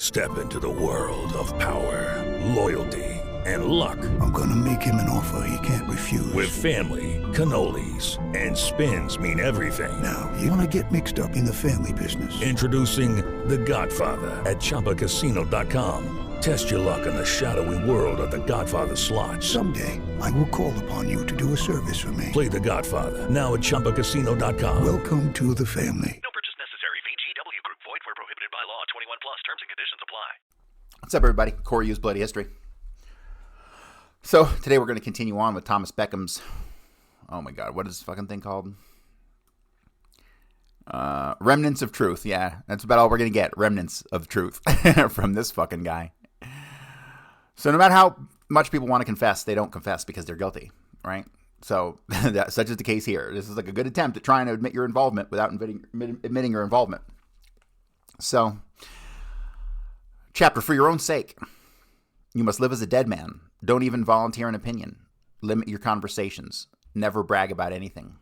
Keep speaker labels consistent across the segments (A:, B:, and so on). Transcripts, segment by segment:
A: Step into the world of power, loyalty, and luck.
B: I'm gonna make him an offer he can't refuse.
A: With family, cannolis, and spins mean everything.
B: Now, you wanna get mixed up in the family business.
A: Introducing The Godfather at ChumbaCasino.com. Test your luck in the shadowy world of The Godfather slot.
B: Someday, I will call upon you to do a service for me.
A: Play The Godfather now at ChumbaCasino.com.
B: Welcome to the family.
C: No purchase necessary. VGW Group. Void where prohibited by law. 21 plus. Terms and conditions apply.
D: What's up, everybody? Corey Hughes, Bloody History. So, today we're going to continue on with Thomas Beckham's, oh my god, what is this fucking thing called? Remnants of Truth. Yeah, that's about all we're going to get. Remnants of Truth from this fucking guy. So no matter how much people want to confess, they don't confess because they're guilty, right? So such is the case here. This is like a good attempt at trying to admit your involvement without admitting your involvement. So, chapter, for your own sake, you must live as a dead man. Don't even volunteer an opinion. Limit your conversations. Never brag about anything.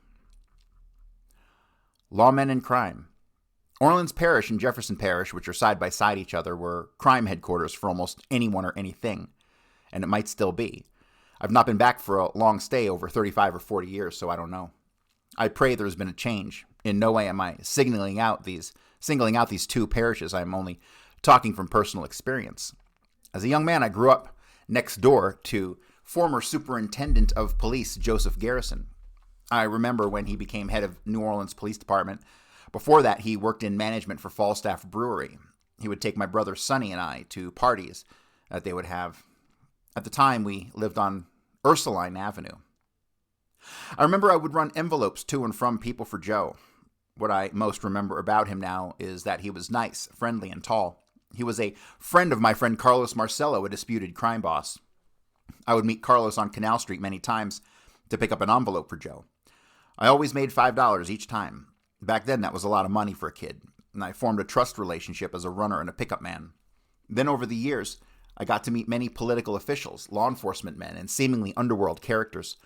D: Lawmen and crime. Orleans Parish and Jefferson Parish, which are side by side each other, were crime headquarters for almost anyone or anything, and it might still be. I've not been back for a long stay over 35 or 40 years, so I don't know. I pray there's been a change. In no way am I singling out these two parishes. I'm only talking from personal experience. As a young man, I grew up next door to former Superintendent of Police Joseph Garrison. I remember when he became head of New Orleans Police Department. Before that, he worked in management for Falstaff Brewery. He would take my brother Sonny and I to parties that they would have. At the time, we lived on Ursuline Avenue. I remember I would run envelopes to and from people for Joe. What I most remember about him now is that he was nice, friendly, and tall. He was a friend of my friend Carlos Marcello, a disputed crime boss. I would meet Carlos on Canal Street many times to pick up an envelope for Joe. I always made $5 each time. Back then, that was a lot of money for a kid, and I formed a trust relationship as a runner and a pickup man. Then over the years, I got to meet many political officials, law enforcement men, and seemingly underworld characters.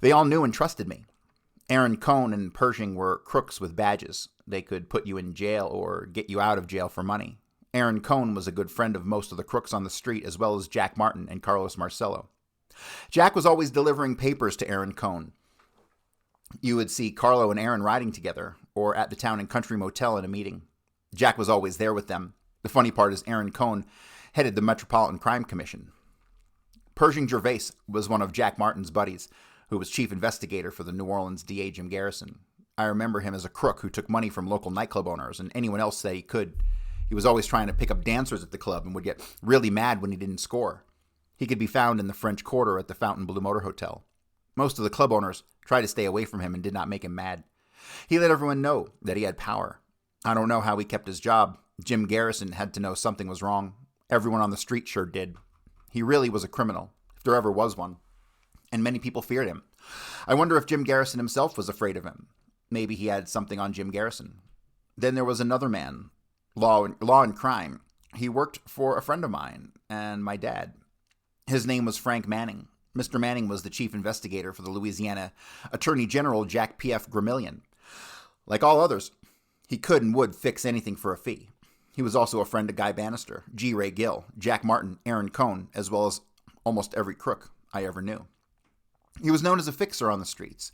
D: They all knew and trusted me. Aaron Cohn and Pershing were crooks with badges. They could put you in jail or get you out of jail for money. Aaron Cohn was a good friend of most of the crooks on the street, as well as Jack Martin and Carlos Marcello. Jack was always delivering papers to Aaron Cohn. You would see Carlo and Aaron riding together, or at the Town and Country Motel in a meeting. Jack was always there with them. The funny part is Aaron Cohn headed the Metropolitan Crime Commission. Pershing Gervais was one of Jack Martin's buddies, who was chief investigator for the New Orleans DA Jim Garrison. I remember him as a crook who took money from local nightclub owners and anyone else that he could. He was always trying to pick up dancers at the club and would get really mad when he didn't score. He could be found in the French Quarter at the Fontainebleau Motor Hotel. Most of the club owners tried to stay away from him and did not make him mad. He let everyone know that he had power. I don't know how he kept his job. Jim Garrison had to know something was wrong. Everyone on the street sure did. He really was a criminal, if there ever was one. And many people feared him. I wonder if Jim Garrison himself was afraid of him. Maybe he had something on Jim Garrison. Then there was another man, law and crime. He worked for a friend of mine and my dad. His name was Frank Manning. Mr. Manning was the chief investigator for the Louisiana Attorney General Jack P.F. Gramillion. Like all others, he could and would fix anything for a fee. He was also a friend of Guy Bannister, G. Ray Gill, Jack Martin, Aaron Cohn, as well as almost every crook I ever knew. He was known as a fixer on the streets.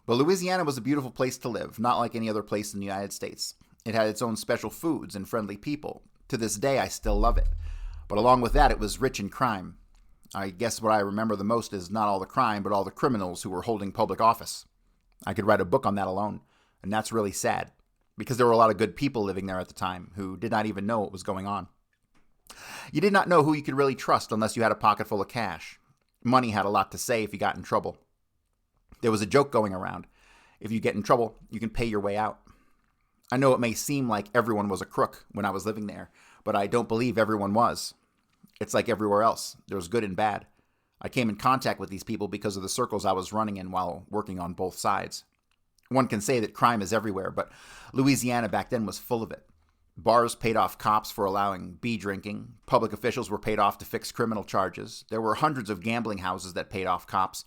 D: But Louisiana was a beautiful place to live, not like any other place in the United States. It had its own special foods and friendly people. To this day, I still love it. But along with that, it was rich in crime. I guess what I remember the most is not all the crime, but all the criminals who were holding public office. I could write a book on that alone, and that's really sad, because there were a lot of good people living there at the time who did not even know what was going on. You did not know who you could really trust unless you had a pocket full of cash. Money had a lot to say if you got in trouble. There was a joke going around. If you get in trouble, you can pay your way out. I know it may seem like everyone was a crook when I was living there, but I don't believe everyone was. It's like everywhere else. There was good and bad. I came in contact with these people because of the circles I was running in while working on both sides. One can say that crime is everywhere, but Louisiana back then was full of it. Bars paid off cops for allowing bee drinking. Public officials were paid off to fix criminal charges. There were hundreds of gambling houses that paid off cops.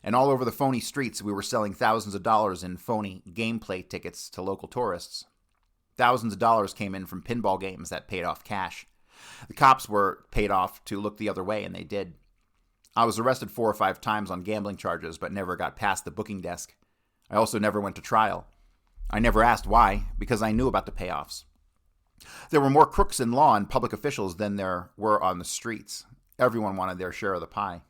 D: And all over the phony streets, we were selling thousands of dollars in phony gameplay tickets to local tourists. Thousands of dollars came in from pinball games that paid off cash. The cops were paid off to look the other way, and they did. I was arrested 4 or 5 times on gambling charges, but never got past the booking desk. I also never went to trial. I never asked why, because I knew about the payoffs. There were more crooks in law and public officials than there were on the streets. Everyone wanted their share of the pie.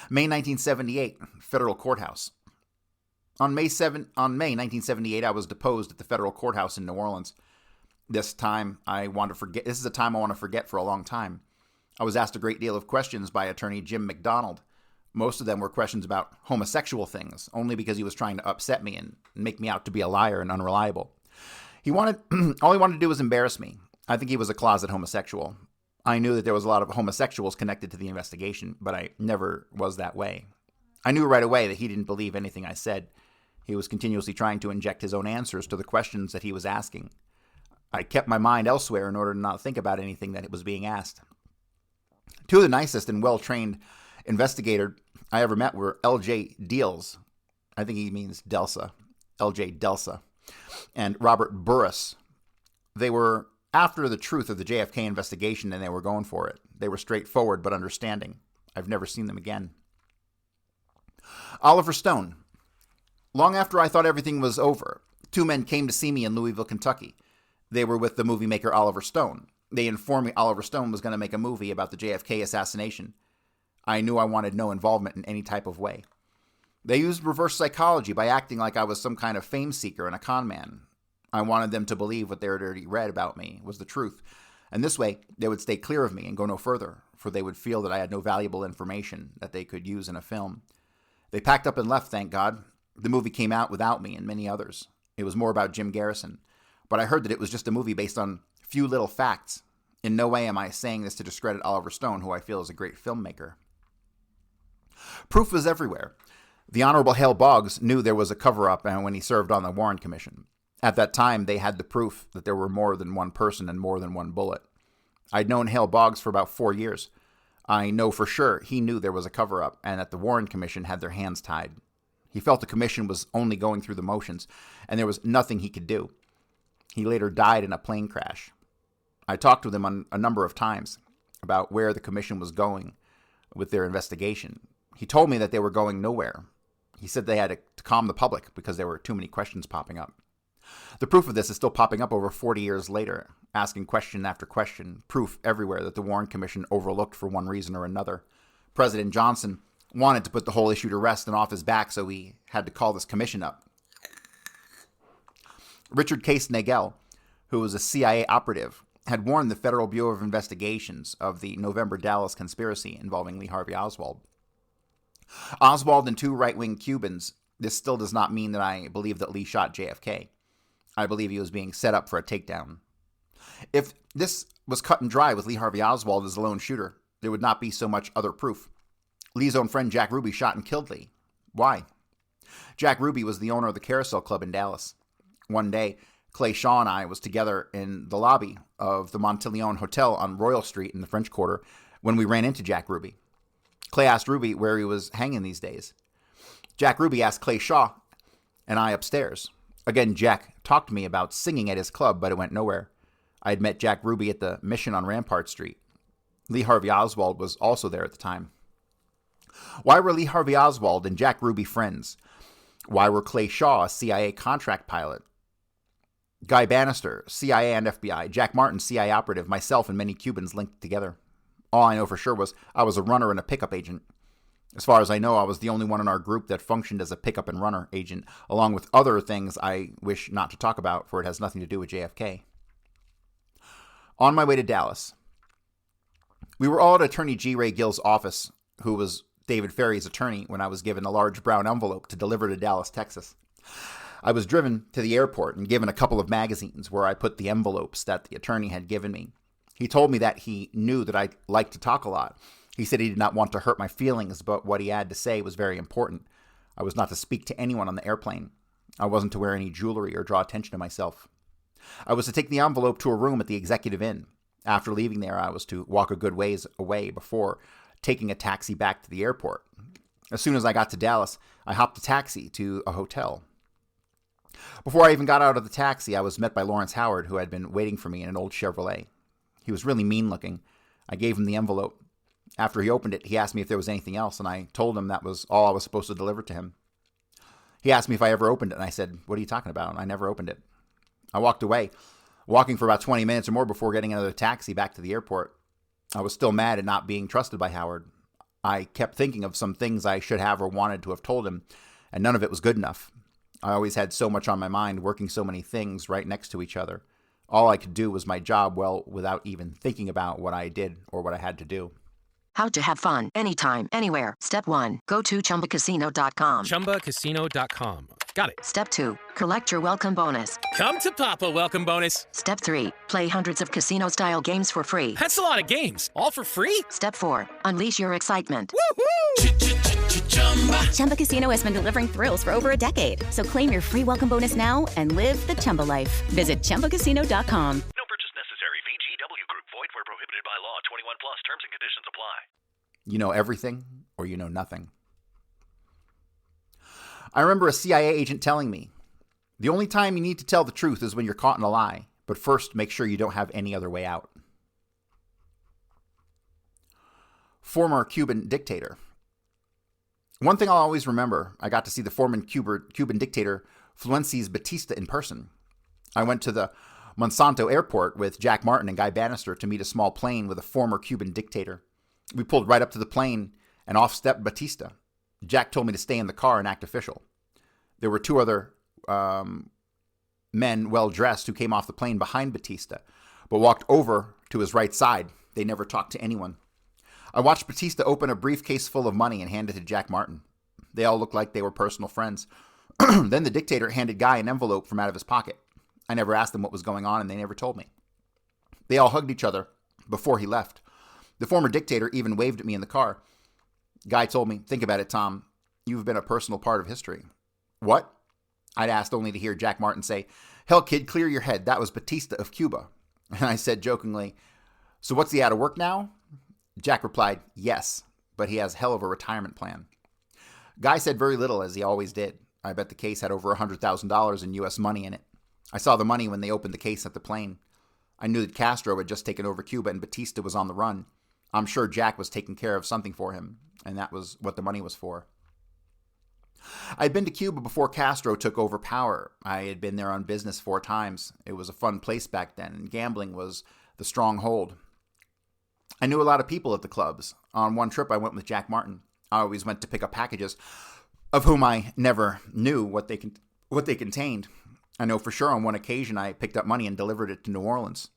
D: May 1978, federal courthouse. On May 1978, I was deposed at the federal courthouse in New Orleans. This is a time I want to forget for a long time. I was asked a great deal of questions by attorney Jim McDonald. Most of them were questions about homosexual things, only because he was trying to upset me and make me out to be a liar and unreliable. All he wanted to do was embarrass me. I think he was a closet homosexual. I knew that there was a lot of homosexuals connected to the investigation, but I never was that way. I knew right away that he didn't believe anything I said. He was continuously trying to inject his own answers to the questions that he was asking. I kept my mind elsewhere in order to not think about anything that was being asked. 2 of the nicest and well-trained investigator I ever met were L.J. Deals. I think he means Delsa. L.J. Delsa. And Robert Burris. They were after the truth of the JFK investigation, and they were going for it. They were straightforward but understanding. I've never seen them again. Oliver Stone. Long after I thought everything was over, 2 men came to see me in Louisville, Kentucky. They were with the movie maker Oliver Stone. They informed me Oliver Stone was going to make a movie about the JFK assassination. I knew I wanted no involvement in any type of way. They used reverse psychology by acting like I was some kind of fame seeker and a con man. I wanted them to believe what they had already read about me was the truth, and this way they would stay clear of me and go no further, for they would feel that I had no valuable information that they could use in a film. They packed up and left, thank God. The movie came out without me and many others. It was more about Jim Garrison, but I heard that it was just a movie based on few little facts. In no way am I saying this to discredit Oliver Stone, who I feel is a great filmmaker. Proof was everywhere. The Honorable Hale Boggs knew there was a cover-up when he served on the Warren Commission. At that time, they had the proof that there were more than one person and more than one bullet. I'd known Hale Boggs for about 4 years. I know for sure he knew there was a cover-up and that the Warren Commission had their hands tied. He felt the commission was only going through the motions, and there was nothing he could do. He later died in a plane crash. I talked with him on a number of times about where the commission was going with their investigation. He told me that they were going nowhere. He said they had to calm the public because there were too many questions popping up. The proof of this is still popping up over 40 years later, asking question after question, proof everywhere that the Warren Commission overlooked for one reason or another. President Johnson wanted to put the whole issue to rest and off his back, so he had to call this commission up. Richard Case Nagel, who was a CIA operative, had warned the Federal Bureau of Investigations of the November Dallas conspiracy involving Lee Harvey Oswald. Oswald and 2 right-wing Cubans, this still does not mean that I believe that Lee shot JFK. I believe he was being set up for a takedown. If this was cut and dry with Lee Harvey Oswald as the lone shooter, there would not be so much other proof. Lee's own friend Jack Ruby shot and killed Lee. Why? Jack Ruby was the owner of the Carousel Club in Dallas. One day, Clay Shaw and I was together in the lobby of the Montillon Hotel on Royal Street in the French Quarter when we ran into Jack Ruby. Clay asked Ruby where he was hanging these days. Jack Ruby asked Clay Shaw and I upstairs. Again, Jack talked to me about singing at his club, but it went nowhere. I had met Jack Ruby at the Mission on Rampart Street. Lee Harvey Oswald was also there at the time. Why were Lee Harvey Oswald and Jack Ruby friends? Why were Clay Shaw a CIA contract pilot? Guy Bannister, CIA and FBI, Jack Martin, CIA operative, myself and many Cubans linked together. All I know for sure was I was a runner and a pickup agent. As far as I know, I was the only one in our group that functioned as a pickup and runner agent, along with other things I wish not to talk about, for it has nothing to do with JFK. On my way to Dallas, we were all at Attorney G. Ray Gill's office, who was David Ferry's attorney, when I was given a large brown envelope to deliver to Dallas, Texas. I was driven to the airport and given a couple of magazines where I put the envelopes that the attorney had given me. He told me that he knew that I liked to talk a lot. He said he did not want to hurt my feelings, but what he had to say was very important. I was not to speak to anyone on the airplane. I wasn't to wear any jewelry or draw attention to myself. I was to take the envelope to a room at the Executive Inn. After leaving there, I was to walk a good ways away before taking a taxi back to the airport. As soon as I got to Dallas, I hopped a taxi to a hotel. Before I even got out of the taxi, I was met by Lawrence Howard, who had been waiting for me in an old Chevrolet. He was really mean-looking. I gave him the envelope. After he opened it, he asked me if there was anything else, and I told him that was all I was supposed to deliver to him. He asked me if I ever opened it, and I said, "What are you talking about?" I never opened it. I walked away, walking for about 20 minutes or more before getting another taxi back to the airport. I was still mad at not being trusted by Howard. I kept thinking of some things I should have or wanted to have told him, and none of it was good enough. I always had so much on my mind, working so many things right next to each other. All I could do was my job well without even thinking about what I did or what I had to do.
E: How to have fun anytime, anywhere. Step 1. Go to ChumbaCasino.com.
F: ChumbaCasino.com. Got it.
E: Step 2. Collect your welcome bonus.
F: Come to Papa welcome bonus.
E: Step 3. Play hundreds of casino-style games for free.
F: That's a lot of games. All for free?
E: Step 4. Unleash your excitement.
F: Woohoo!
G: Chumba Casino has been delivering thrills for over a decade. So claim your free welcome bonus now and live the Chumba life. Visit ChumbaCasino.com.
C: No purchase necessary. VGW Group. Void where prohibited by law. 21 plus. Terms and conditions apply.
D: You know everything or you know nothing. I remember a CIA agent telling me, the only time you need to tell the truth is when you're caught in a lie, but first make sure you don't have any other way out. Former Cuban dictator. One thing I'll always remember, I got to see the former Cuban dictator Fulgencio Batista in person. I went to the Monsanto airport with Jack Martin and Guy Bannister to meet a small plane with a former Cuban dictator. We pulled right up to the plane and off stepped Batista. Jack told me to stay in the car and act official. There were two other men well-dressed who came off the plane behind Batista, but walked over to his right side. They never talked to anyone. I watched Batista open a briefcase full of money and hand it to Jack Martin. They all looked like they were personal friends. Then the dictator handed Guy an envelope from out of his pocket. I never asked them what was going on, and they never told me. They all hugged each other before he left. The former dictator even waved at me in the car. Guy told me, "Think about it, Tom. You've been a personal part of history." What? I'd asked only to hear Jack Martin say, "Hell, kid, clear your head. That was Batista of Cuba." And I said jokingly, "So what's he out of work now?" Jack replied, "Yes, but he has hell of a retirement plan." Guy said very little, as he always did. I bet the case had over $100,000 in U.S. money in it. I saw the money when they opened the case at the plane. I knew that Castro had just taken over Cuba and Batista was on the run. I'm sure Jack was taking care of something for him, and that was what the money was for. I'd been to Cuba before Castro took over power. I had been there on business 4 times. It was a fun place back then, and gambling was the stronghold. I knew a lot of people at the clubs. On one trip, I went with Jack Martin. I always went to pick up packages, of whom I never knew what they contained. I know for sure on one occasion I picked up money and delivered it to New Orleans.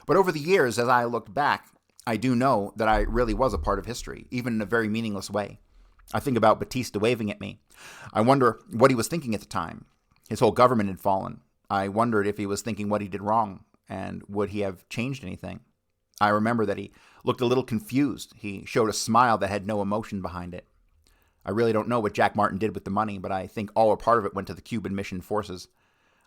D: But over the years, as I looked back, I do know that I really was a part of history, even in a very meaningless way. I think about Batista waving at me. I wonder what he was thinking at the time. His whole government had fallen. I wondered if he was thinking what he did wrong, and would he have changed anything? I remember that he looked a little confused. He showed a smile that had no emotion behind it. I really don't know what Jack Martin did with the money, but I think all or part of it went to the Cuban mission forces.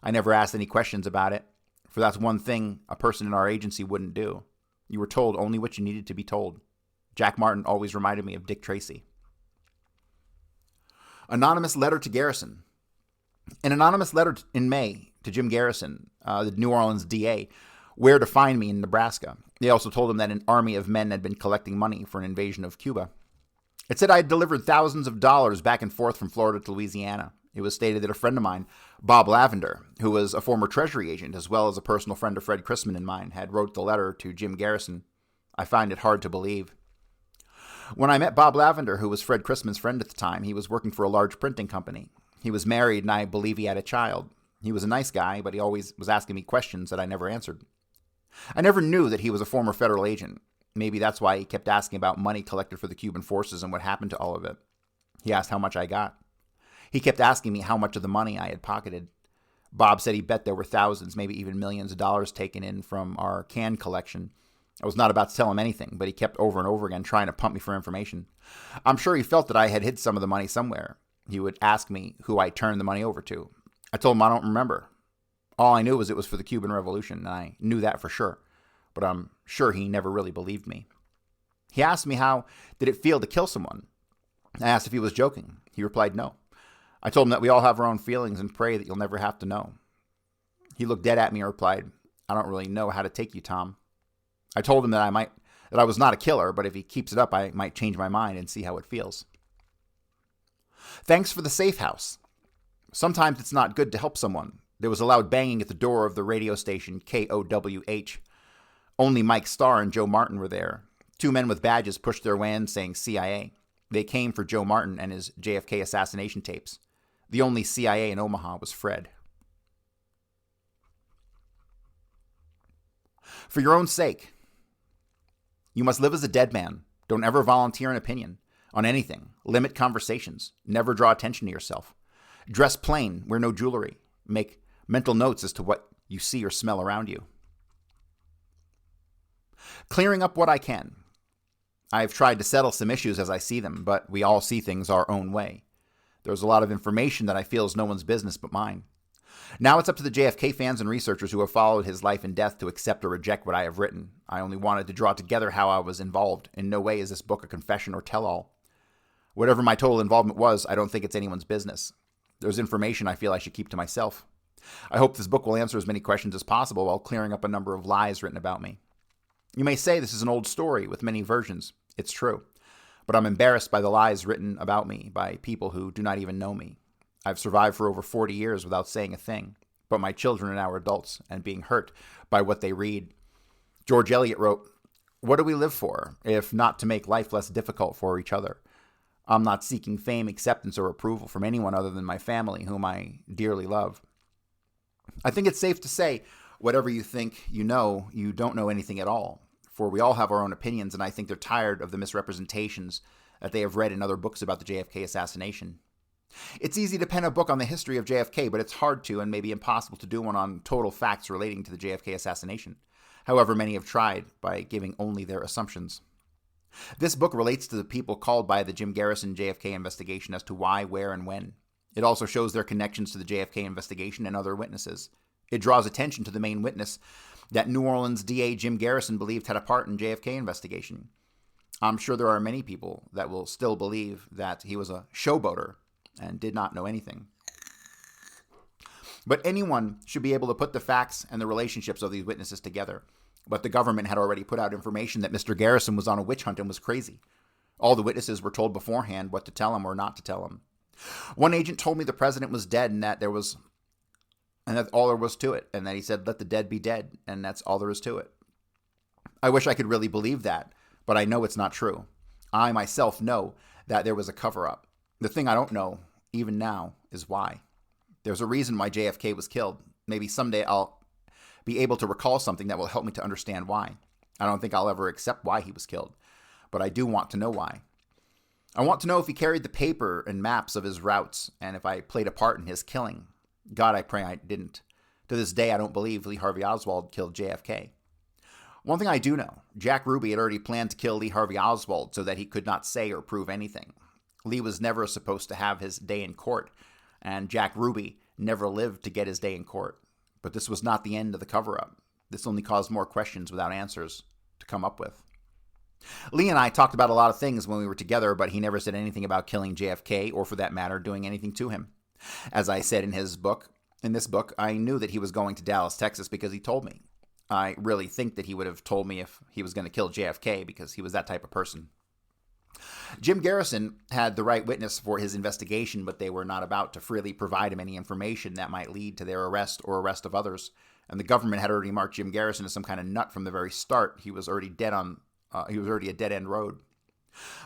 D: I never asked any questions about it, for that's one thing a person in our agency wouldn't do. You were told only what you needed to be told. Jack Martin always reminded me of Dick Tracy. Anonymous letter to Garrison. An anonymous letter in May to Jim Garrison, the New Orleans DA, where to find me in Nebraska. They also told him that an army of men had been collecting money for an invasion of Cuba. It said I had delivered thousands of dollars back and forth from Florida to Louisiana. It was stated that a friend of mine, Bob Lavender, who was a former Treasury agent as well as a personal friend of Fred Chrisman and mine, had wrote the letter to Jim Garrison. I find it hard to believe. When I met Bob Lavender, who was Fred Chrisman's friend at the time, he was working for a large printing company. He was married, and I believe he had a child. He was a nice guy, but he always was asking me questions that I never answered. I never knew that he was a former federal agent. Maybe that's why he kept asking about money collected for the Cuban forces and what happened to all of it. He asked how much I got. He kept asking me how much of the money I had pocketed. Bob said he bet there were thousands, maybe even millions of dollars taken in from our can collection. I was not about to tell him anything, but he kept over and over again trying to pump me for information. I'm sure he felt that I had hid some of the money somewhere. He would ask me who I turned the money over to. I told him I don't remember. All I knew was it was for the Cuban Revolution, and I knew that for sure. But I'm sure he never really believed me. He asked me how did it feel to kill someone. I asked if he was joking. He replied no. I told him that we all have our own feelings and pray that you'll never have to know. He looked dead at me and replied, I don't really know how to take you, Tom. I told him that I was not a killer, but if he keeps it up, I might change my mind and see how it feels. Thanks for the safe house. Sometimes it's not good to help someone. There was a loud banging at the door of the radio station KOWH. Only Mike Starr and Joe Martin were there. Two men with badges pushed their way in saying CIA. They came for Joe Martin and his JFK assassination tapes. The only CIA in Omaha was Fred. For your own sake, you must live as a dead man. Don't ever volunteer an opinion on anything. Limit conversations. Never draw attention to yourself. Dress plain. Wear no jewelry. Make mental notes as to what you see or smell around you. Clearing up what I can. I've tried to settle some issues as I see them, but we all see things our own way. There's a lot of information that I feel is no one's business but mine. Now it's up to the JFK fans and researchers who have followed his life and death to accept or reject what I have written. I only wanted to draw together how I was involved. In no way is this book a confession or tell-all. Whatever my total involvement was, I don't think it's anyone's business. There's information I feel I should keep to myself. I hope this book will answer as many questions as possible while clearing up a number of lies written about me. You may say this is an old story with many versions. It's true. But I'm embarrassed by the lies written about me by people who do not even know me. I've survived for over 40 years without saying a thing, but my children are now adults and being hurt by what they read. George Eliot wrote, "What do we live for, if not to make life less difficult for each other? I'm not seeking fame, acceptance, or approval from anyone other than my family, whom I dearly love." I think it's safe to say, whatever you think you know, you don't know anything at all, for we all have our own opinions, and I think they're tired of the misrepresentations that they have read in other books about the JFK assassination. It's easy to pen a book on the history of JFK, but it's hard to and maybe impossible to do one on total facts relating to the JFK assassination. However, many have tried by giving only their assumptions. This book relates to the people called by the Jim Garrison JFK investigation as to why, where, and when. It also shows their connections to the JFK investigation and other witnesses. It draws attention to the main witness that New Orleans DA Jim Garrison believed had a part in JFK investigation. I'm sure there are many people that will still believe that he was a showboater and did not know anything. But anyone should be able to put the facts and the relationships of these witnesses together. But the government had already put out information that Mr. Garrison was on a witch hunt and was crazy. All the witnesses were told beforehand what to tell him or not to tell him. One agent told me the president was dead and that that's all there was to it, and that he said, let the dead be dead, and that's all there is to it. I wish I could really believe that, but I know it's not true. I myself know that there was a cover-up. The thing I don't know, even now, is why. There's a reason why JFK was killed. Maybe someday I'll be able to recall something that will help me to understand why. I don't think I'll ever accept why he was killed, but I do want to know why. I want to know if he carried the paper and maps of his routes, and if I played a part in his killing. God, I pray I didn't. To this day, I don't believe Lee Harvey Oswald killed JFK. One thing I do know, Jack Ruby had already planned to kill Lee Harvey Oswald so that he could not say or prove anything. Lee was never supposed to have his day in court, and Jack Ruby never lived to get his day in court. But this was not the end of the cover-up. This only caused more questions without answers to come up with. Lee and I talked about a lot of things when we were together, but he never said anything about killing JFK, or for that matter, doing anything to him. As I said in this book, I knew that he was going to Dallas, Texas because he told me. I really think that he would have told me if he was going to kill JFK because he was that type of person. Jim Garrison had the right witness for his investigation, but they were not about to freely provide him any information that might lead to their arrest or arrest of others. And the government had already marked Jim Garrison as some kind of nut from the very start. He was already a dead-end road.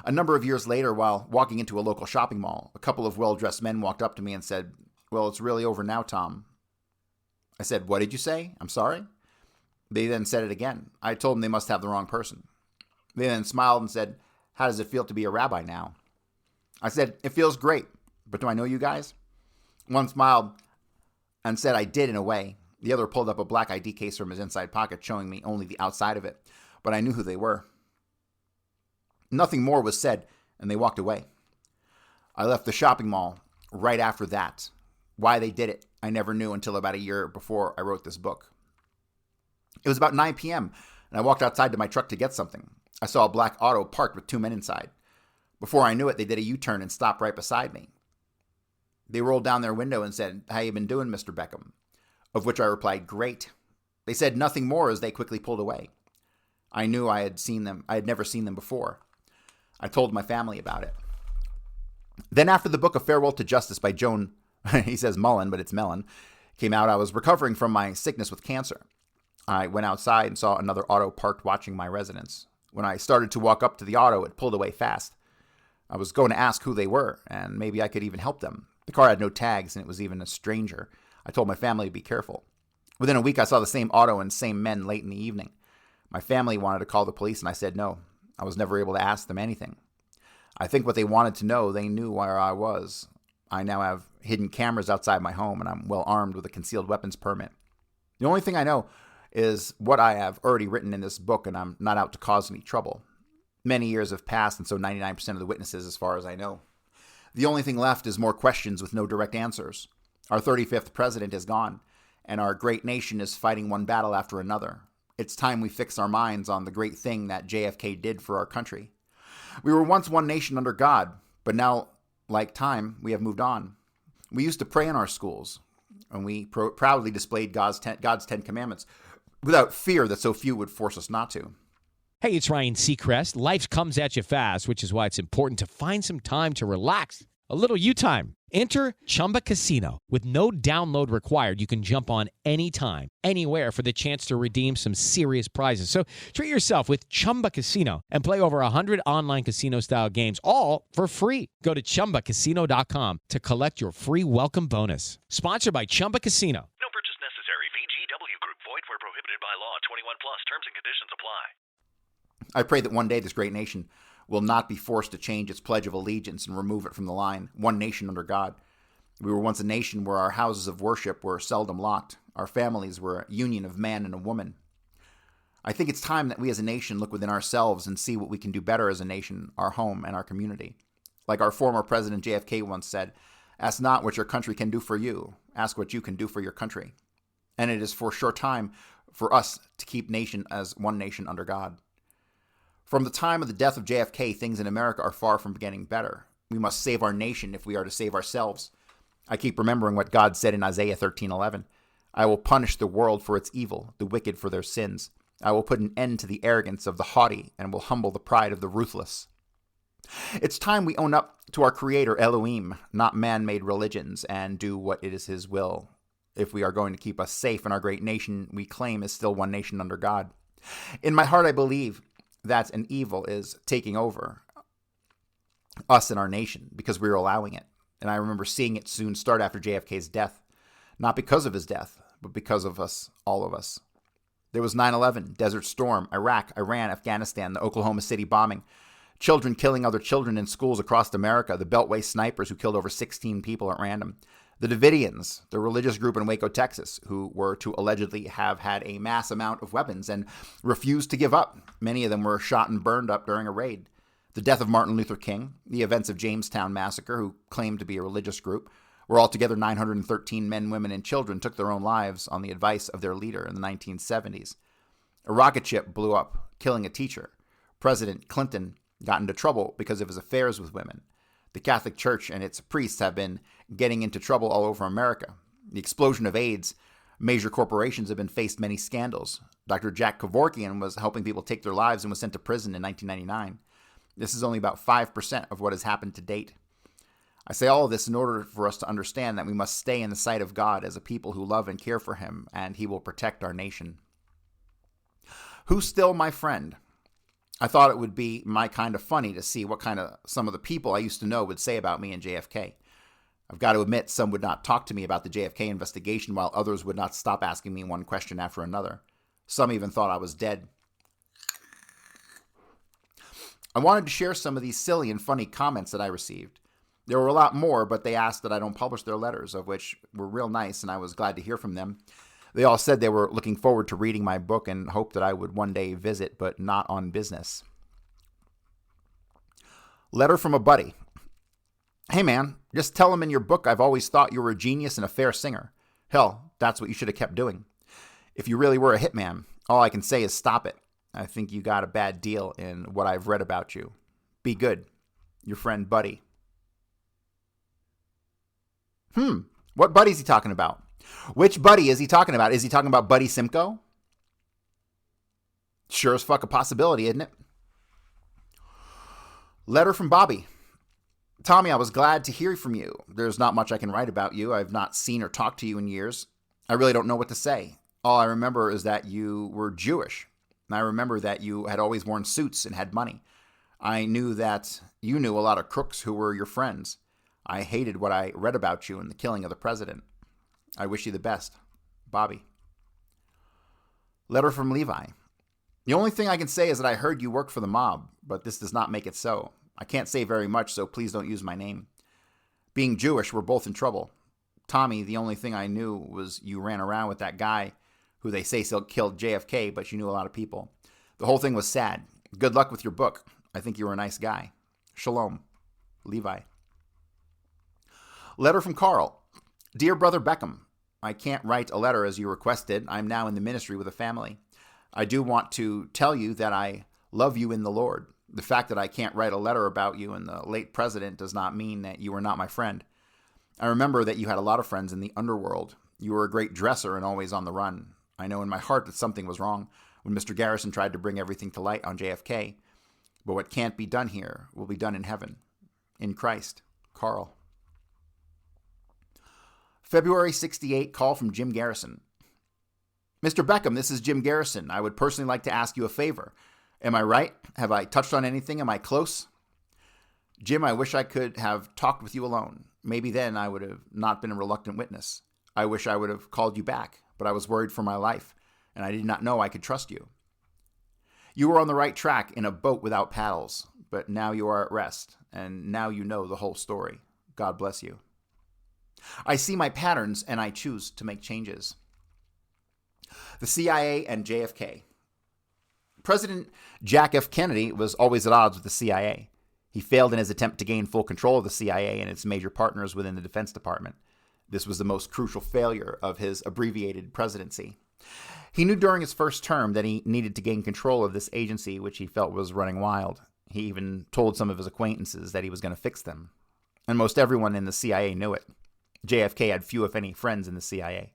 D: A number of years later, while walking into a local shopping mall, a couple of well-dressed men walked up to me and said, "Well, it's really over now, Tom." I said, "What did you say? I'm sorry?" They then said it again. I told them they must have the wrong person. They then smiled and said, "How does it feel to be a rabbi now?" I said, "It feels great, but do I know you guys?" One smiled and said I did in a way. The other pulled up a black ID case from his inside pocket, showing me only the outside of it, but I knew who they were. Nothing more was said, and they walked away. I left the shopping mall right after that. Why they did it, I never knew until about a year before I wrote this book. It was about 9 p.m., and I walked outside to my truck to get something. I saw a black auto parked with two men inside. Before I knew it, they did a U-turn and stopped right beside me. They rolled down their window and said, "How you been doing, Mr. Beckham?" Of which I replied, "Great." They said nothing more as they quickly pulled away. I knew I had never seen them before. I told my family about it. Then after the book A Farewell to Justice by Joan, he says Mullen, but it's Mellon, came out, I was recovering from my sickness with cancer. I went outside and saw another auto parked watching my residence. When I started to walk up to the auto, it pulled away fast. I was going to ask who they were, and maybe I could even help them. The car had no tags, and it was even a stranger. I told my family to be careful. Within a week, I saw the same auto and same men late in the evening. My family wanted to call the police, and I said no. I was never able to ask them anything. I think what they wanted to know, they knew where I was. I now have hidden cameras outside my home, and I'm well armed with a concealed weapons permit. The only thing I know is what I have already written in this book, and I'm not out to cause any trouble. Many years have passed, and so 99% of the witnesses, as far as I know. The only thing left is more questions with no direct answers. Our 35th president is gone, and our great nation is fighting one battle after another. It's time we fix our minds on the great thing that JFK did for our country. We were once one nation under God, but now, like time, we have moved on. We used to pray in our schools, and we proudly displayed God's 10 Commandments without fear that so few would force us not to.
H: Hey, it's Ryan Seacrest. Life comes at you fast, which is why it's important to find some time to relax. A little you time. Enter Chumba Casino. With no download required, you can jump on anytime, anywhere for the chance to redeem some serious prizes. So treat yourself with Chumba Casino and play over 100 online casino-style games, all for free. Go to ChumbaCasino.com to collect your free welcome bonus. Sponsored by Chumba Casino.
C: No purchase necessary. VGW Group. Void where prohibited by law. 21 plus. Terms and conditions apply.
D: I pray that one day this great nation will not be forced to change its pledge of allegiance and remove it from the line, one nation under God. We were once a nation where our houses of worship were seldom locked. Our families were a union of man and a woman. I think it's time that we as a nation look within ourselves and see what we can do better as a nation, our home, and our community. Like our former President JFK once said, "Ask not what your country can do for you, ask what you can do for your country." And it is for sure time for us to keep nation as one nation under God. From the time of the death of JFK, things in America are far from getting better. We must save our nation if we are to save ourselves. I keep remembering what God said in Isaiah 13:11. I will punish the world for its evil, the wicked for their sins. I will put an end to the arrogance of the haughty and will humble the pride of the ruthless. It's time we own up to our Creator Elohim, not man-made religions, and do what it is His will. If we are going to keep us safe in our great nation we claim is still one nation under God. In my heart I believe that an evil is taking over us and our nation because we are allowing it. And I remember seeing it soon start after JFK's death, not because of his death, but because of us, all of us. There was 9/11, Desert Storm, Iraq, Iran, Afghanistan, the Oklahoma City bombing, children killing other children in schools across America, the Beltway snipers who killed over 16 people at random, the Davidians, the religious group in Waco, Texas, who were to allegedly have had a mass amount of weapons and refused to give up. Many of them were shot and burned up during a raid. The death of Martin Luther King, the events of Jamestown Massacre, who claimed to be a religious group, where altogether 913 men, women, and children took their own lives on the advice of their leader in the 1970s. A rocket ship blew up, killing a teacher. President Clinton got into trouble because of his affairs with women. The Catholic Church and its priests have been getting into trouble all over America. The explosion of AIDS. Major corporations have been faced many scandals. Dr. Jack Kevorkian was helping people take their lives and was sent to prison in 1999. This is only about 5% of what has happened to date. I say all of this in order for us to understand that we must stay in the sight of God as a people who love and care for Him, and He will protect our nation. Who's still my friend? I thought it would be my kind of funny to see what kind of some of the people I used to know would say about me and JFK. I've got to admit, some would not talk to me about the JFK investigation, while others would not stop asking me one question after another. Some even thought I was dead. I wanted to share some of these silly and funny comments that I received. There were a lot more, but they asked that I don't publish their letters, of which were real nice, and I was glad to hear from them. They all said they were looking forward to reading my book and hoped that I would one day visit, but not on business. Letter from a buddy. Hey man, just tell him in your book I've always thought you were a genius and a fair singer. Hell, that's what you should have kept doing. If you really were a hitman, all I can say is stop it. I think you got a bad deal in what I've read about you. Be good. Your friend, Buddy. What buddy is he talking about? Which buddy is he talking about? Is he talking about Buddy Simcoe? Sure as fuck a possibility, isn't it? Letter from Bobby. Tommy, I was glad to hear from you. There's not much I can write about you. I've not seen or talked to you in years. I really don't know what to say. All I remember is that you were Jewish. And I remember that you had always worn suits and had money. I knew that you knew a lot of crooks who were your friends. I hated what I read about you and the killing of the president. I wish you the best. Bobby. Letter from Levi. The only thing I can say is that I heard you work for the mob, but this does not make it so. I can't say very much, so please don't use my name. Being Jewish, we're both in trouble. Tommy, the only thing I knew was you ran around with that guy who they say still killed JFK, but you knew a lot of people. The whole thing was sad. Good luck with your book. I think you were a nice guy. Shalom. Levi. Letter from Carl. Dear Brother Beckham, I can't write a letter as you requested. I'm now in the ministry with a family. I do want to tell you that I love you in the Lord. The fact that I can't write a letter about you and the late president does not mean that you are not my friend. I remember that you had a lot of friends in the underworld. You were a great dresser and always on the run. I know in my heart that something was wrong when Mr. Garrison tried to bring everything to light on JFK. But what can't be done here will be done in heaven. In Christ. Carl. February 68 call from Jim Garrison. Mr. Beckham, this is Jim Garrison. I would personally like to ask you a favor. Am I right? Have I touched on anything? Am I close? Jim, I wish I could have talked with you alone. Maybe then I would have not been a reluctant witness. I wish I would have called you back, but I was worried for my life, and I did not know I could trust you. You were on the right track in a boat without paddles, but now you are at rest, and now you know the whole story. God bless you. I see my patterns, and I choose to make changes. The CIA and JFK. President Jack F. Kennedy was always at odds with the CIA. He failed in his attempt to gain full control of the CIA and its major partners within the Defense Department. This was the most crucial failure of his abbreviated presidency. He knew during his first term that he needed to gain control of this agency, which he felt was running wild. He even told some of his acquaintances that he was going to fix them. And most everyone in the CIA knew it. JFK had few, if any, friends in the CIA.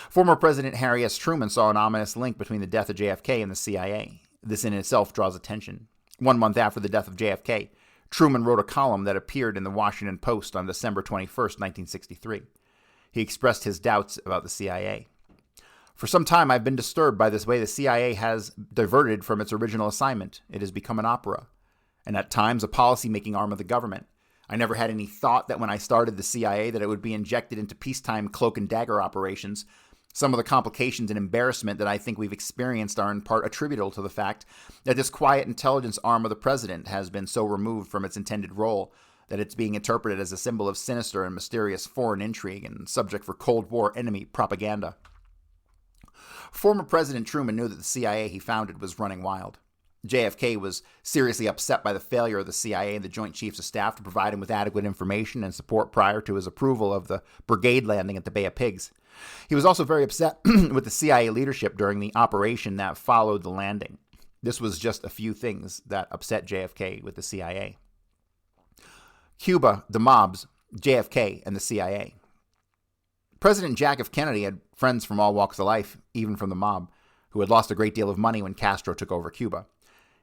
D: Former President Harry S. Truman saw an ominous link between the death of JFK and the CIA. This in itself draws attention. 1 month after the death of JFK, Truman wrote a column that appeared in the Washington Post on December 21, 1963. He expressed his doubts about the CIA. For some time, I've been disturbed by this way the CIA has diverted from its original assignment. It has become an opera, and at times a policy-making arm of the government. I never had any thought that when I started the CIA that it would be injected into peacetime cloak and dagger operations. Some of the complications and embarrassment that I think we've experienced are in part attributable to the fact that this quiet intelligence arm of the president has been so removed from its intended role that it's being interpreted as a symbol of sinister and mysterious foreign intrigue and subject for Cold War enemy propaganda. Former President Truman knew that the CIA he founded was running wild. JFK was seriously upset by the failure of the CIA and the Joint Chiefs of Staff to provide him with adequate information and support prior to his approval of the brigade landing at the Bay of Pigs. He was also very upset with the CIA leadership during the operation that followed the landing. This was just a few things that upset JFK with the CIA. Cuba, the mobs, JFK, and the CIA. President Jack F. Kennedy had friends from all walks of life, even from the mob, who had lost a great deal of money when Castro took over Cuba.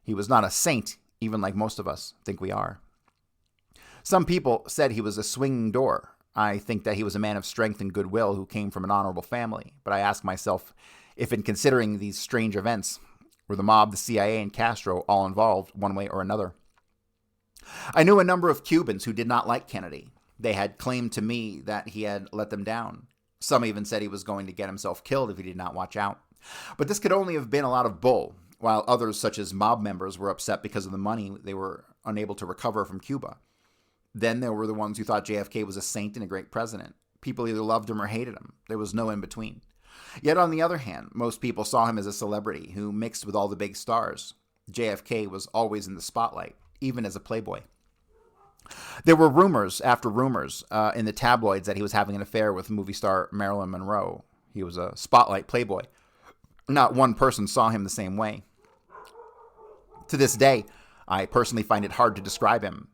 D: He was not a saint, even like most of us think we are. Some people said he was a swinging door. I think that he was a man of strength and goodwill who came from an honorable family, but I ask myself if in considering these strange events, were the mob, the CIA, and Castro all involved one way or another. I knew a number of Cubans who did not like Kennedy. They had claimed to me that he had let them down. Some even said he was going to get himself killed if he did not watch out. But this could only have been a lot of bull, while others, such as mob members, were upset because of the money they were unable to recover from Cuba. Then there were the ones who thought JFK was a saint and a great president. People either loved him or hated him. There was no in between. Yet on the other hand, most people saw him as a celebrity who mixed with all the big stars. JFK was always in the spotlight, even as a playboy. There were rumors after rumors in the tabloids that he was having an affair with movie star Marilyn Monroe. He was a spotlight playboy. Not one person saw him the same way. To this day, I personally find it hard to describe him.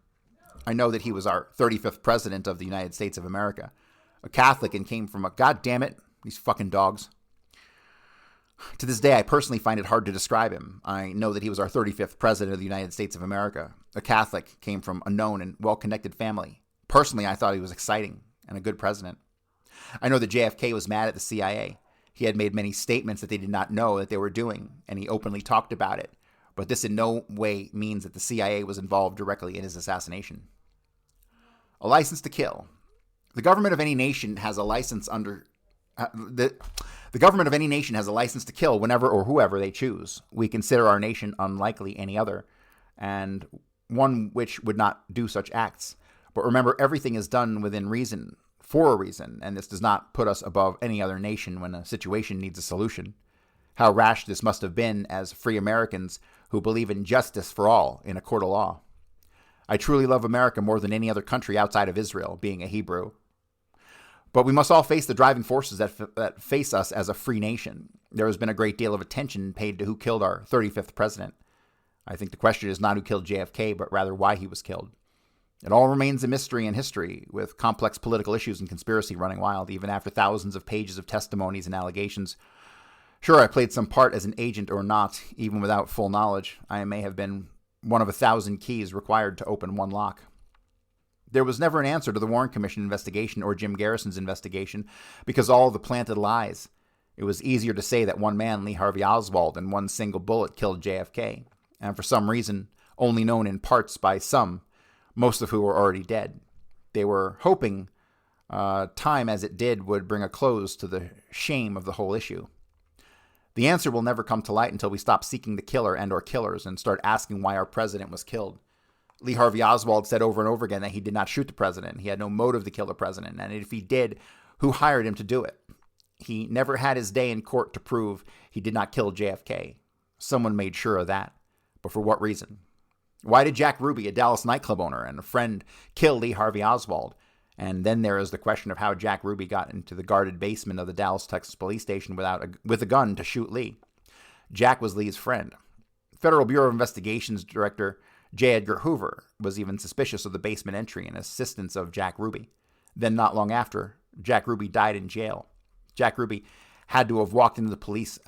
D: I know that he was our 35th president of the United States of America. a Catholic, and came from a, God damn it, these fucking dogs. To this day, I personally find it hard to describe him. I know that he was our 35th president of the United States of America. A Catholic, came from a known and well-connected family. Personally, I thought he was exciting and a good president. I know that JFK was mad at the CIA. He had made many statements that they did not know that they were doing, and he openly talked about it. But this in no way means that the CIA was involved directly in his assassination. A license to kill. The government of any nation has a license under... The government of any nation has a license to kill whenever or whoever they choose. We consider our nation unlikely any other, and one which would not do such acts. But remember, everything is done within reason, for a reason, and this does not put us above any other nation when a situation needs a solution. How rash this must have been as free Americans who believe in justice for all in a court of law. I truly love America more than any other country outside of Israel, being a Hebrew. But we must all face the driving forces that face us as a free nation. There has been a great deal of attention paid to who killed our 35th president. I think the question is not who killed JFK, but rather why he was killed. It all remains a mystery in history, with complex political issues and conspiracy running wild, even after thousands of pages of testimonies and allegations. Sure, I played some part as an agent or not, even without full knowledge. I may have been one of 1,000 keys required to open one lock. There was never an answer to the Warren Commission investigation or Jim Garrison's investigation because all the planted lies. It was easier to say that one man, Lee Harvey Oswald, and one single bullet killed JFK, and for some reason, only known in parts by some, most of who were already dead. They were hoping time as it did would bring a close to the shame of the whole issue. The answer will never come to light until we stop seeking the killer and or killers and start asking why our president was killed. Lee Harvey Oswald said over and over again that he did not shoot the president. He had no motive to kill the president. And if he did, who hired him to do it? He never had his day in court to prove he did not kill JFK. Someone made sure of that. But for what reason? Why did Jack Ruby, a Dallas nightclub owner and a friend, kill Lee Harvey Oswald? And then there is the question of how Jack Ruby got into the guarded basement of the Dallas, Texas police station with a gun to shoot Lee. Jack was Lee's friend. Federal Bureau of Investigations Director J. Edgar Hoover was even suspicious of the basement entry and assistance of Jack Ruby. Then not long after, Jack Ruby died in jail. Jack Ruby had to have walked into the police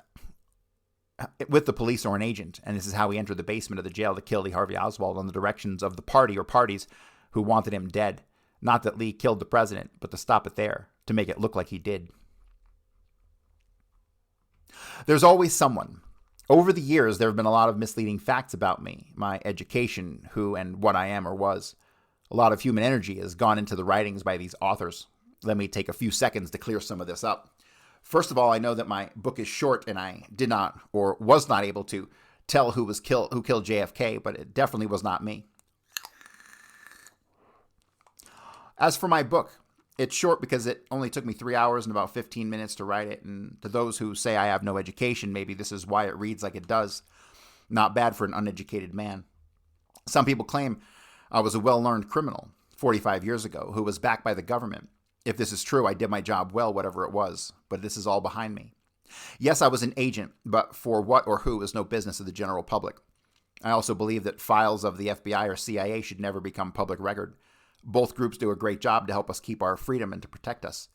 D: with the police or an agent, and this is how he entered the basement of the jail to kill Lee Harvey Oswald on the directions of the party or parties who wanted him dead. Not that Lee killed the president, but to stop it there, to make it look like he did. There's always someone. Over the years, there have been a lot of misleading facts about me, my education, who and what I am or was. A lot of human energy has gone into the writings by these authors. Let me take a few seconds to clear some of this up. First of all, I know that my book is short and I did not or was not able to tell who killed JFK, but it definitely was not me. As for my book, it's short because it only took me 3 hours and about 15 minutes to write it, and to those who say I have no education, maybe this is why it reads like it does. Not bad for an uneducated man. Some people claim I was a well-learned criminal 45 years ago who was backed by the government. If this is true, I did my job well, whatever it was, but this is all behind me. Yes, I was an agent, but for what or who is no business of the general public. I also believe that files of the FBI or CIA should never become public record. Both groups do a great job to help us keep our freedom and to protect us.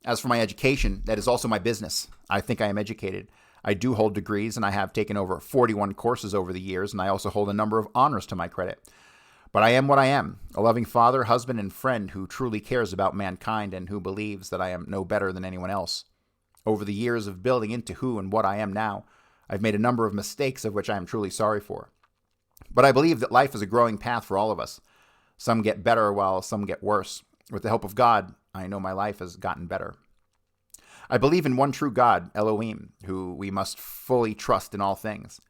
D: As for my education, that is also my business. I think I am educated. I do hold degrees, and I have taken over 41 courses over the years, and I also hold a number of honors to my credit. But I am what I am, a loving father, husband, and friend who truly cares about mankind and who believes that I am no better than anyone else. Over the years of building into who and what I am now, I've made a number of mistakes of which I am truly sorry for. But I believe that life is a growing path for all of us. Some get better while some get worse. With the help of God, I know my life has gotten better. I believe in one true God, Elohim, who we must fully trust in all things.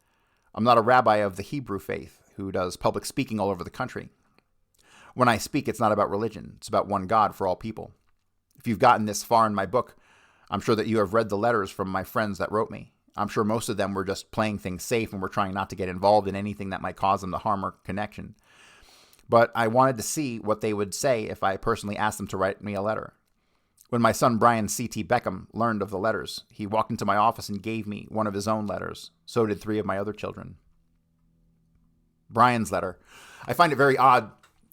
D: I'm not a rabbi of the Hebrew faith who does public speaking all over the country. When I speak, it's not about religion. It's about one God for all people. If you've gotten this far in my book, I'm sure that you have read the letters from my friends that wrote me. I'm sure most of them were just playing things safe and were trying not to get involved in anything that might cause them to harm or connection. But I wanted to see what they would say if I personally asked them to write me a letter. When my son Brian C.T. Beckham learned of the letters, he walked into my office and gave me one of his own letters. So did 3 of my other children. Brian's letter. I find it very odd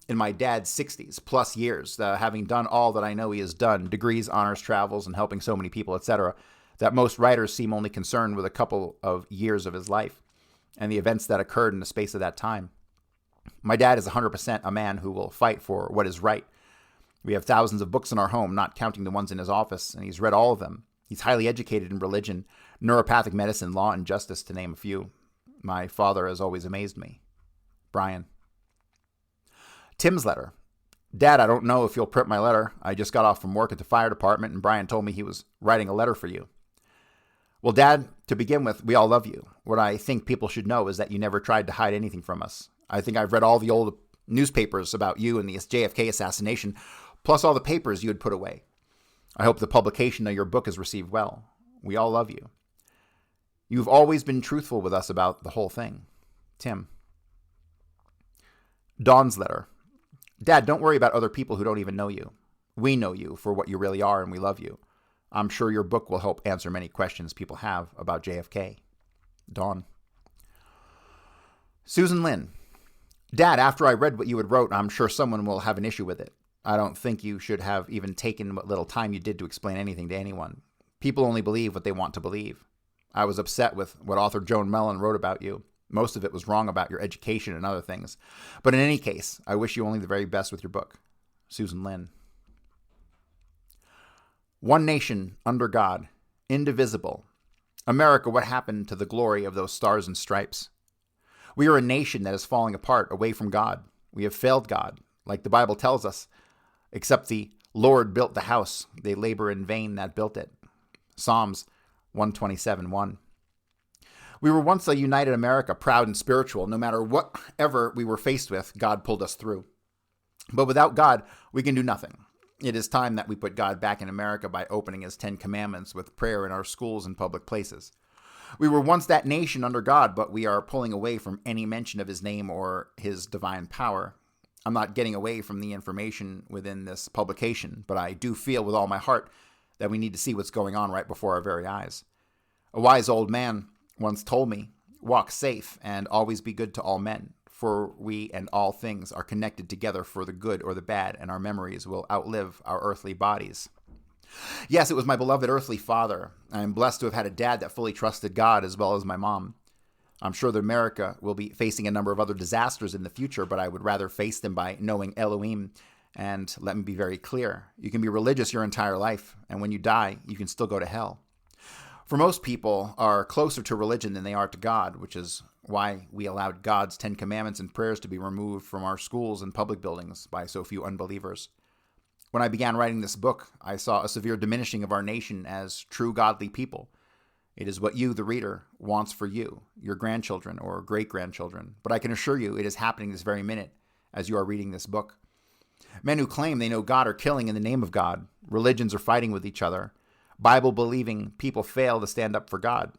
D: in my dad's 60s plus years, having done all that I know he has done, degrees, honors, travels, and helping so many people, etc., that most writers seem only concerned with a couple of years of his life and the events that occurred in the space of that time. My dad is 100% a man who will fight for what is right. We have thousands of books in our home, not counting the ones in his office, and he's read all of them. He's highly educated in religion, neuropathic medicine, law, and justice, to name a few. My father has always amazed me. Brian. Tim's letter. Dad, I don't know if you'll print my letter. I just got off from work at the fire department, and Brian told me he was writing a letter for you. Well, Dad, to begin with, we all love you. What I think people should know is that you never tried to hide anything from us. I think I've read all the old newspapers about you and the JFK assassination, plus all the papers you had put away. I hope the publication of your book is received well. We all love you. You've always been truthful with us about the whole thing. Tim. Dawn's letter. Dad, don't worry about other people who don't even know you. We know you for what you really are, and we love you. I'm sure your book will help answer many questions people have about JFK. Dawn. Susan Lynn. Dad, after I read what you had wrote, I'm sure someone will have an issue with it. I don't think you should have even taken what little time you did to explain anything to anyone. People only believe what they want to believe. I was upset with what author Joan Mellon wrote about you. Most of it was wrong about your education and other things. But in any case, I wish you only the very best with your book. Susan Lynn. One nation under God, indivisible. America, what happened to the glory of those stars and stripes? We are a nation that is falling apart away from God. We have failed God, like the Bible tells us. Except the Lord built the house, they labor in vain that built it. Psalms 127:1. We were once a united America, proud and spiritual. No matter whatever we were faced with, God pulled us through. But without God, we can do nothing. It is time that we put God back in America by opening his 10 commandments with prayer in our schools and public places. We were once that nation under God, but we are pulling away from any mention of his name or his divine power. I'm not getting away from the information within this publication, but I do feel with all my heart that we need to see what's going on right before our very eyes. A wise old man once told me, walk safe and always be good to all men, for we and all things are connected together for the good or the bad, and our memories will outlive our earthly bodies. Yes, it was my beloved earthly father. I am blessed to have had a dad that fully trusted God as well as my mom. I'm sure that America will be facing a number of other disasters in the future, but I would rather face them by knowing Elohim. And let me be very clear. You can be religious your entire life, and when you die, you can still go to hell. For most people are closer to religion than they are to God, which is why we allowed God's 10 commandments and prayers to be removed from our schools and public buildings by so few unbelievers. When I began writing this book, I saw a severe diminishing of our nation as true godly people. It is what you, the reader, wants for you, your grandchildren or great-grandchildren. But I can assure you it is happening this very minute as you are reading this book. Men who claim they know God are killing in the name of God. Religions are fighting with each other. Bible-believing people fail to stand up for God.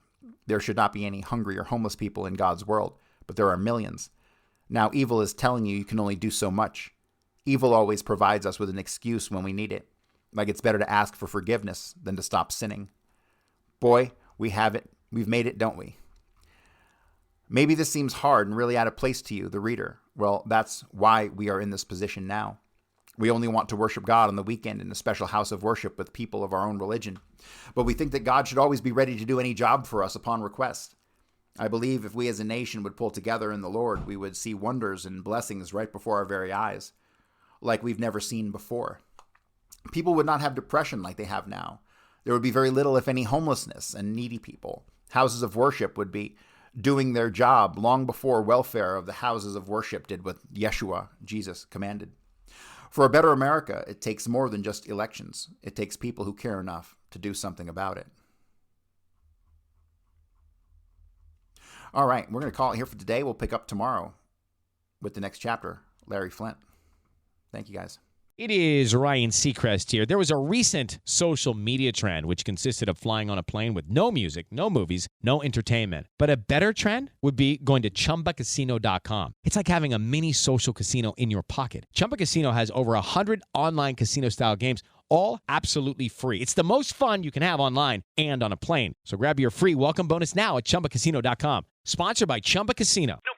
D: There should not be any hungry or homeless people in God's world, but there are millions. Now evil is telling you can only do so much. Evil always provides us with an excuse when we need it, like it's better to ask for forgiveness than to stop sinning. Boy, we have it. We've made it, don't we? Maybe this seems hard and really out of place to you, the reader. Well, that's why we are in this position now. We only want to worship God on the weekend in a special house of worship with people of our own religion. But we think that God should always be ready to do any job for us upon request. I believe if we as a nation would pull together in the Lord, we would see wonders and blessings right before our very eyes, like we've never seen before. People would not have depression like they have now. There would be very little, if any, homelessness and needy people. Houses of worship would be doing their job long before welfare of the houses of worship did what Yeshua, Jesus, commanded. For a better America, it takes more than just elections. It takes people who care enough to do something about it. All right, we're going to call it here for today. We'll pick up tomorrow with the next chapter, Larry Flint. Thank you, guys.
H: It is Ryan Seacrest here. There was a recent social media trend which consisted of flying on a plane with no music, no movies, no entertainment. But a better trend would be going to ChumbaCasino.com. It's like having a mini social casino in your pocket. Chumba Casino has over 100 online casino-style games, all absolutely free. It's the most fun you can have online and on a plane. So grab your free welcome bonus now at ChumbaCasino.com. Sponsored by Chumba Casino.
C: No